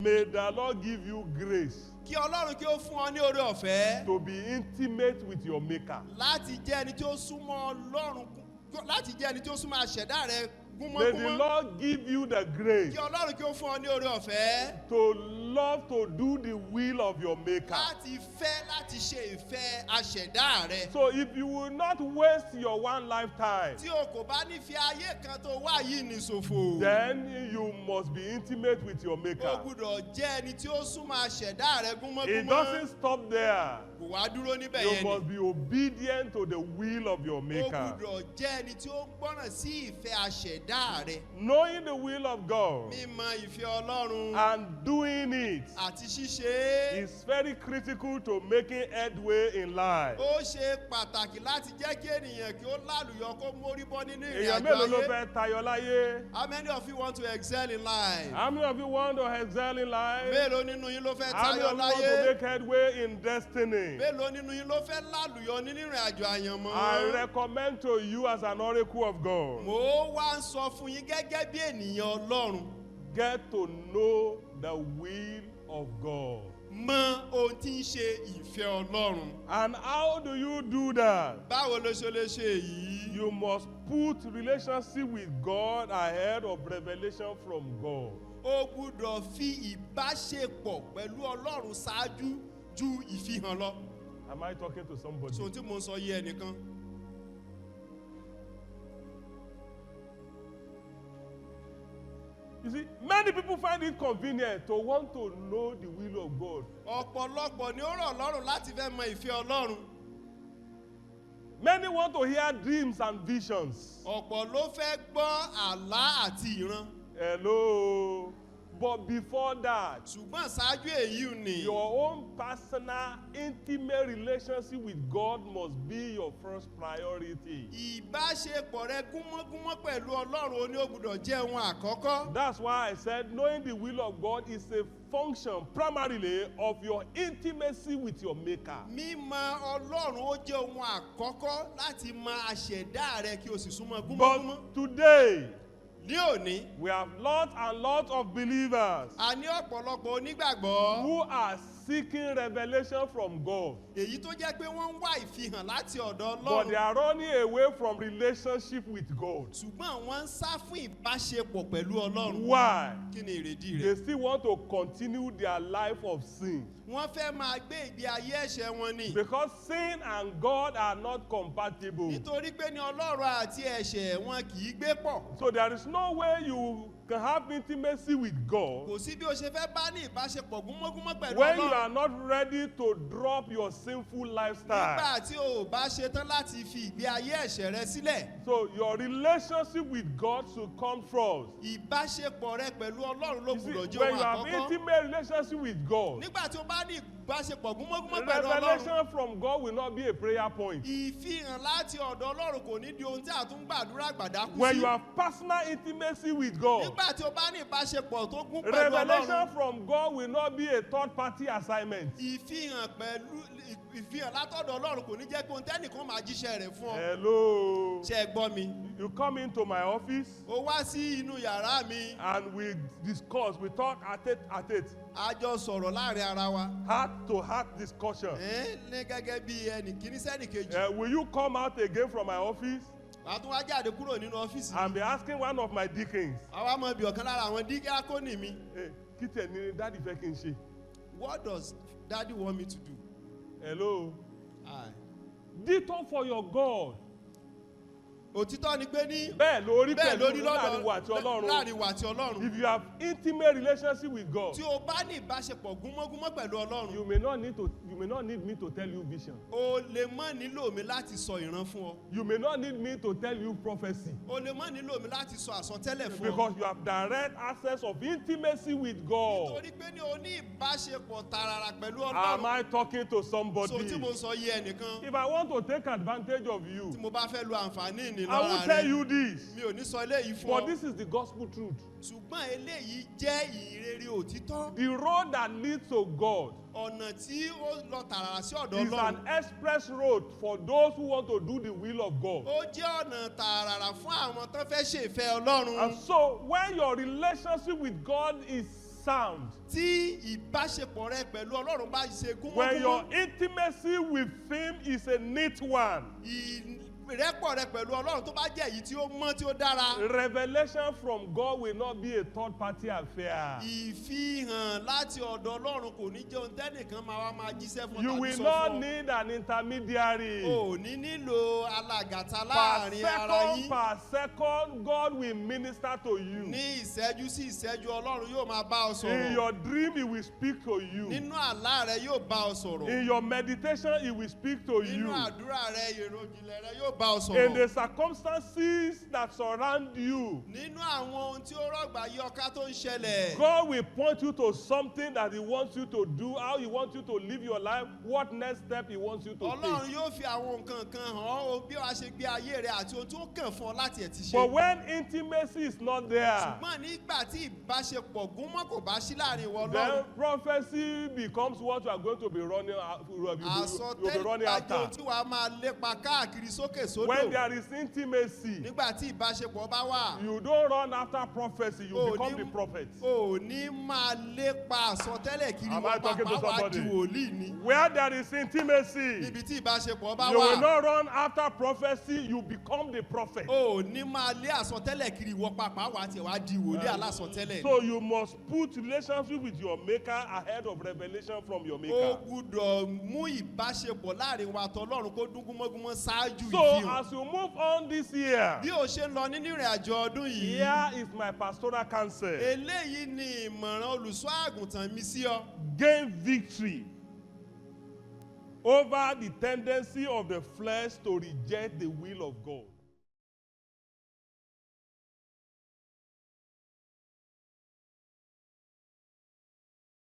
May the Lord give you grace Kí Ọlọ́run kí ó fún ọ ní oore ọ̀fẹ́. to be intimate with your maker. Láti jẹ́ ẹni tí ó súnmọ́ Ọlọ́run, láti jẹ́ ẹni tí ó súnmọ́ aṣẹ̀dá rẹ May the gúnmọ́gúnmọ́. Lord give you the grace Kí Ọlọ́run kí ó fún ọ ní oore ọ̀fẹ́. to love to do the will of your maker. Láti fẹ́ láti ṣe ìfẹ́ aṣẹ̀dá rẹ. So if you will not waste your one lifetime, Tí o kò bá ní fi ayé kan tó wá yìí ní ṣòfò. then you must be intimate with your O maker. gbúdọ̀ jẹ́ ẹni tí ó súnmọ́ aṣẹ̀dá rẹ It gúnmọ́gúnmọ́. doesn't stop there. Kò wá dúró níbẹ̀ You yẹn ni. must be obedient to the will of your O maker. gbúdọ̀ jẹ́ ẹni tí ó ń gbọ́ràn sí ìfẹ́ aṣẹ̀dá rẹ. Knowing the will of God Mímọ̀ ìfẹ́ Ọlọ́run and doing it àti ṣíṣe. is very critical to making headway in life. Ó ṣe pàtàkì láti jẹ́ kí ènìyàn kí ó lálùyọ kó mórí bọ́ nínú ìrìn Èèyàn àjò mélòó ló ayé. fẹ́ tayọ láyé? How many of you want to excel in life? How many of you want to excel in life? Mélòó nínú yín ló fẹ́ How many tayọ of you want to láyé? make headway in destiny? Mélòó nínú yín ló fẹ́ lálùyọ nínú ìrìn àjò àyànmọ́? I recommend to you as an oracle of God, Mo wá ń sọ fún yín gẹ́gẹ́ bí ènìyàn Ọlọ́run. get to know the will of God. Mọ ohun tí ń ṣe ìfẹ́ Ọlọ́run. And how do you do that? Báwo ló ṣe lè ṣe èyí? You must put relationship with God ahead of revelation from God. O gbúdọ̀ fi ìbáṣepọ̀ pẹ̀lú Ọlọ́run ṣáájú ju ìfihàn lọ. Am I talking to somebody? So tí mo ń sọ yé ẹnìkan. You see, many people find it convenient to want to know the will of God. Ọ̀pọ̀lọpọ̀ ni ó rọ̀ lọ́rùn láti fẹ́ mọ ìfẹ́ Ọlọ́run. Many want to hear dreams and visions. Ọ̀pọ̀ ló fẹ́ gbọ́ àlá àti ìran. Hello. But before that, Ṣùgbọ́n ṣáájú èyí ni your own personal, intimate relationship with God must be your first priority. ìbáṣepọ̀ rẹ gúnmọ́gúnmọ́ pẹ̀lú Ọlọ́run ó ní ó gbúdọ̀ jẹ́ ohun àkọ́kọ́. That's why I said knowing the will of God is a function primarily of your intimacy with your maker. Mímọ̀ Ọlọ́run ó jẹ́ ohun àkọ́kọ́ láti mọ aṣẹ̀dá rẹ kí o sì súnmọ́ gúnmọ́gúnmọ́. But today, Ní òní, we have lots and lots of believers a ní ọ̀pọ̀lọpọ̀ onígbàgbọ́. who are seeking revelation from God, Èyí tó jẹ́ pé wọ́n ń wá ìfihàn láti ọ̀dọ̀ but they Ọlọ́run. are running away from relationship with God. Ṣùgbọ́n wọ́n ń sá fún ìbáṣepọ̀ pẹ̀lú Ọlọ́run. Why? Kí ni ìrèdí They rẹ̀? still want to continue their life of sin. Wọ́n fẹ́ máa gbé ìgbé ayé ẹ̀ṣẹ̀ wọn ni. Because sin and God are not compatible. Nítorí pé ní Ọlọ́run àti ẹ̀ṣẹ̀ wọn kì í gbé pọ̀. So there is no way you can have intimacy with God Kò sí bí o ṣe fẹ́ bá ní ìbáṣepọ̀ gúnmọ́gúnmọ́ pẹ̀lú when you Ọlọ́run. are not ready to drop your sinful lifestyle. Nígbà tí o ò bá ṣetán láti fi ìgbé ayé ẹ̀ṣẹ̀ rẹ sílẹ̀. So your relationship with God should come first. Ìbáṣepọ̀ rẹ pẹ̀lú Ọlọ́run ló You see, gbúdọ̀ jẹ́ when ohun you have àkọ́kọ́. intimate relationship with God, Nígbà tí o bá ní ìbáṣepọ̀ gúnmọ́gúnmọ́ pẹ̀lú Ọlọ́run. revelation from God will not be a prayer point. Ìfihàn láti ọ̀dọ̀ Ọlọ́run kò ní di ohun tí a tún gbàdúrà gbàdákú When sí. you have personal intimacy with God, Nígbà tí o bá ní ìbáṣepọ̀ tó gún pẹ̀lú revelation Ọlọ́run. from God will not be a third party assignment. Ìfihàn látọ̀dọ̀ Ọlọ́run kò ní jẹ́ pé ohun tẹ́nìkan máa jíṣẹ́ rẹ̀ fún ọ. Hello. Ṣé ẹ gbọ́ mi? You come into my office O wá sí inú yàrá mi. and we discuss, we talk at it, A jọ sọ̀rọ̀ láàrin ara wa. heart to heart discussion. Ní gẹ́gẹ́ bí ẹnì kíní sẹ́nì kejì. Will you come out again from my office Wàá tún wá jáde kúrò nínú ọ́fíìsì and mi. be asking one of my deacons, Àwa mọ̀ bí ọ̀kan lára àwọn díákónì mi. hey, kí tẹ̀ ní dáàdì fẹ́ kí n ṣe? What does daddy want me to do? Hello. Aye. Detour for your God. Òtítọ́ ni pé ní Bẹ́ẹ̀ lórí bẹ́ẹ̀ pẹ̀lú lórí láàrin wa àti Ọlọ́run. láàrin wa àti Ọlọ́run. If you have intimate relationship with God, Tí o bá ní ìbáṣepọ̀ gúnmọ́gúnmọ́ pẹ̀lú Ọlọ́run. you may not need me to tell you vision. O lè má nílò mi láti sọ ìran fún ọ. You may not need me to tell you prophecy. O lè má nílò mi láti sọ àsọtẹ́lẹ̀ fún ọ. Because you have direct access of intimacy with God. Nítorí pé ní o ní ìbáṣepọ̀ tààràrà pẹ̀lú Am Ọlọ́run. I talking to somebody? So tí mo sọ yé ẹnìkan. If I want to take advantage of you, Tí mo bá fẹ́ lo àǹfààní ìní I will lọ́ra tell rẹ. you this. Mi ò ní sọ eléyìí fún But ọ. this is the gospel truth. Ṣùgbọ́n eléyìí jẹ́ ìrere òtítọ́. The road that leads to God Ọ̀nà tí ó lọ tààràrà sí ọ̀dọ̀ is an Ọlọ́run. express road for those who want to do the will of God. Ó jẹ́ ọ̀nà tààràrà fún àwọn tó fẹ́ ṣe ìfẹ́ Ọlọ́run. And so when your relationship with God is sound, tí ìbáṣepọ̀ rẹ pẹ̀lú ọlọ́run bá ṣe when your gúnmọ́gúnmọ́, intimacy with him is a neat one, ìrẹ́pọ̀ rẹ pẹ̀lú ọlọ́run tó bá jẹ́ èyí tí ó mọ́ tí ó dára, revelation from God will not be a third party affair. ìfihàn láti ọ̀dọ̀ ọlọ́run kò ní jẹ́ ohun tẹ́nìkan máa jíṣẹ́ fún You tàbí will sọ not fún ọ. need an intermediary. O ní nílò alàgàtà Per láàrin ara yín. second, God will minister to you. Ní ìṣẹ́jú sí ìṣẹ́jú ọlọ́run yóò máa bá ọ In sọ̀rọ̀. your dream, he will speak to you. Nínú àlá rẹ yóò bá ọ sọ̀rọ̀. In your meditation, he will speak to Nínú you. àdúrà rẹ èròjìnlẹ̀ rẹ yóò bá ọ In the sọ̀rọ̀. circumstances that surround you, Nínú àwọn ohun tí ó rọ̀gbà yí ọká tó ń ṣẹlẹ̀. God will point you to something that he wants you to do, how he wants you to live your life, what next step he wants you to Ọlọ́run take. yóò fi àwọn nǹkan kan hàn ọ́ bí wàá ṣe gbé ayé rẹ àti ohun tí ó kàn fún ọ láti ẹ̀ ti ṣe. But when intimacy is not there, Ṣùgbọ́n nígbà tí ìbáṣepọ̀ gúnmọ́ kò bá sí láàrin ìwọ then Ọlọ́run. prophecy becomes what you are going to be running, you'll be Àsọtẹ́lẹ̀ running bá jẹ́ ohun after. tí wàá máa lépa káàkiri sókè sódò. When there is intimacy, Nígbà tí ìbáṣepọ̀ bá wà. you don't run after prophecy, you Oh, become ni- the prophet. O ní máa lépa àsọtẹ́lẹ̀ kiri Am I wọ́n talking to pàpà wá somebody? di wòlíì ni. Where there is intimacy, Níbi tí ìbáṣepọ̀ bá you will wà. not run after prophecy, you become the prophet. O ní máa lé àsọtẹ́lẹ̀ kiri wọ́n pàpà wá tiẹ̀ wá di wòlíì alásọtẹ́lẹ̀. So you must put relationship with your maker ahead of revelation from your O maker. gbúdọ̀ mú ìbáṣepọ̀ láàrin wa tọ́lọ́run kó dún gúnmọ́gúnmọ́ ṣáájú So ìfihàn. as you move on this year, Bí o ṣe ń lọ nínú ìrìn àjò ọdún yìí. here is my pastoral counsel. Eléyìí ni ìmọ̀ràn olùṣọ́ àgùntàn mi sí ọ. Gain victory over the tendency of the flesh to reject the will of God.